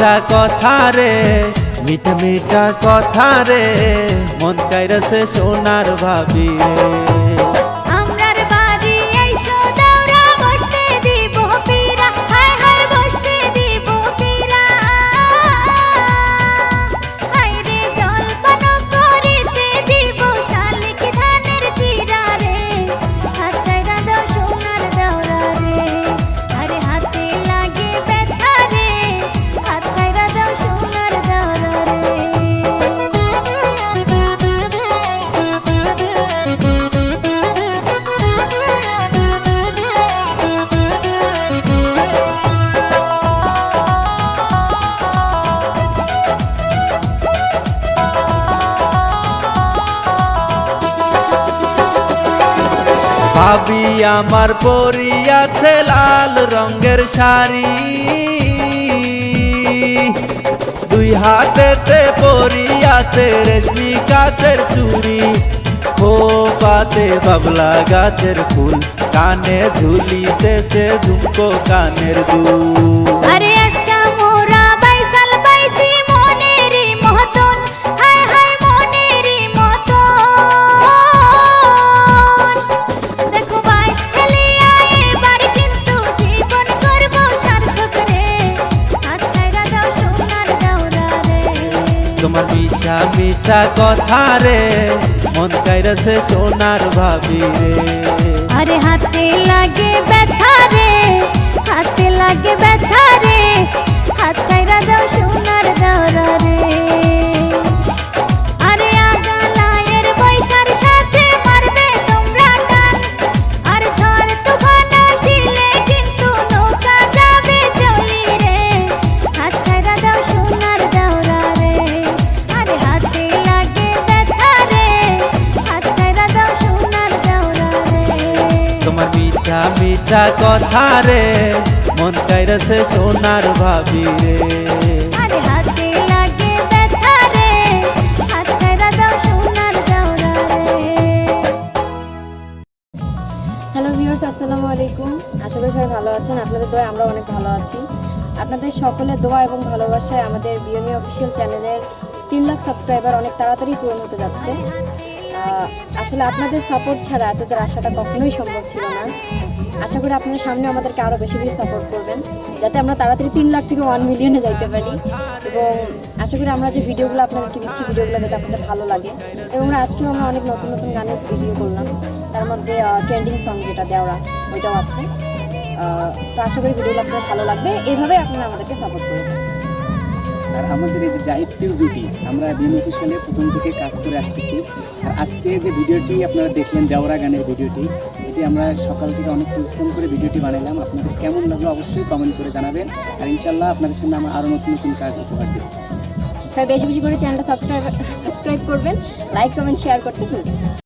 মিঠা কথা রে, মিঠা মিঠা কথা রে, মন কাইরাছে সোনার ভাবি রে। আমরার বাড়ি আইসো দাওরা বসতে দিব পীরা, হায় হায় বসতে দিব পীরা। হায় রে জলপান করিতে দিব শালিক ধানের চিরা রে, হাত ছাইরা দাও সোনার দাওরা রে। আরে হাতে লাগে ব্যথা রে, হাত ছাইরা দাও সোনার দাওরা রে। ভাবি আমার পরিয়াছে লাল রঙের শাড়ি, দুই হাতেতে পরিয়াছে রেশমি কাচের চুড়ি, খোপাতে বাবলা গাছের ফুল, কানে ঝুলিতেছে ঝুমকো কানের দুল। আরে আজকা মোরা বাইসাল বাইসি মনেরই মতন, হায় হায় মনেরই মতন। দেখো বাইস খেলিয়া এবার কিন্তু জীবন করব সার্থক রে, হাত ছাইরা দাও সোনার দাওরা রে। তোমার মিঠা মিঠা কথা রে, মন কাইরাছে সোনার ভাবি রে। আরে হাতে লাগে ব্যথা রে, হাতে লাগে ব্যথা রে, হাত ছাইরা দাও সোনার দাওরা রে। আরে আগালায়ের বইকার সাথে মারবে তোমরা টান, আর ঝড় তুফান আসিলে কিন্তু নৌকা যাবে চলি রে, হাত ছাইরা দাও সোনার দাওরা রে। আরে হাতে লাগে ব্যথা রে, হাত ছাইরা দাও সোনার দাওরা রে। তোমার মিঠা মিঠা কথা রে, মন কাইরাছে সোনার ভাবি রে। আরে হাতে লাগে ব্যথা রে, হাত ছাইরা দাও সোনার দাওরা রে। হ্যালো ভিউয়ার্স, আসসালামু আলাইকুম। আশা করি সবাই ভালো আছেন। আপনাদের দোয়ায় আমরা অনেক ভালো আছি। আপনাদের সকলের দোয়া এবং ভালোবাসায় আমাদের বিএমএ অফিসিয়াল চ্যানেলের 3 লাখ সাবস্ক্রাইবার অনেক তাড়াতাড়ি পূরণ হতে যাচ্ছে। আসলে আপনাদের সাপোর্ট ছাড়া এতদের আশাটা কখনোই সম্ভব ছিল না। আশা করি আপনারা সামনে আমাদেরকে আরও বেশি বেশি সাপোর্ট করবেন, যাতে আমরা তাড়াতাড়ি 3 লাখ থেকে 1 মিলিয়নে যাইতে পারি। এবং আশা করি আমরা যে ভিডিওগুলো আপনাদেরকে দিচ্ছি, ভিডিওগুলো যাতে আপনাদের ভালো লাগে। এবং আজকেও আমরা অনেক নতুন নতুন গানের ভিডিও করলাম, তার মধ্যে ট্রেন্ডিং সং যেটা দেওয়া ওইটাও আছে। তো আশা করি ভিডিওগুলো আপনাদের ভালো লাগবে। এইভাবে আপনারা আমাদেরকে সাপোর্ট করবেন। আর আমাদের এই যে জাহিদ ফিউ জুটি, আমরা বিএমএ অফিসিয়ালে প্রথম থেকে কাজ করে আসতেছি। আর আজকে যে ভিডিওটি আপনারা দেখলেন, দেওরা গানের ভিডিওটি, এটি আমরা সকাল থেকে অনেক পরিশ্রম করে ভিডিওটি বানাইলাম। আপনাদের কেমন লাগলো অবশ্যই কমেন্ট করে জানাবেন। আর ইনশাল্লাহ আপনাদের সামনে আমরা আরও নতুন নতুন কাজ উপহার দেব। সবাই বেশি বেশি করে চ্যানেলটা সাবস্ক্রাইব করবেন, লাইক কমেন্ট শেয়ার করতে ভুলবেন না।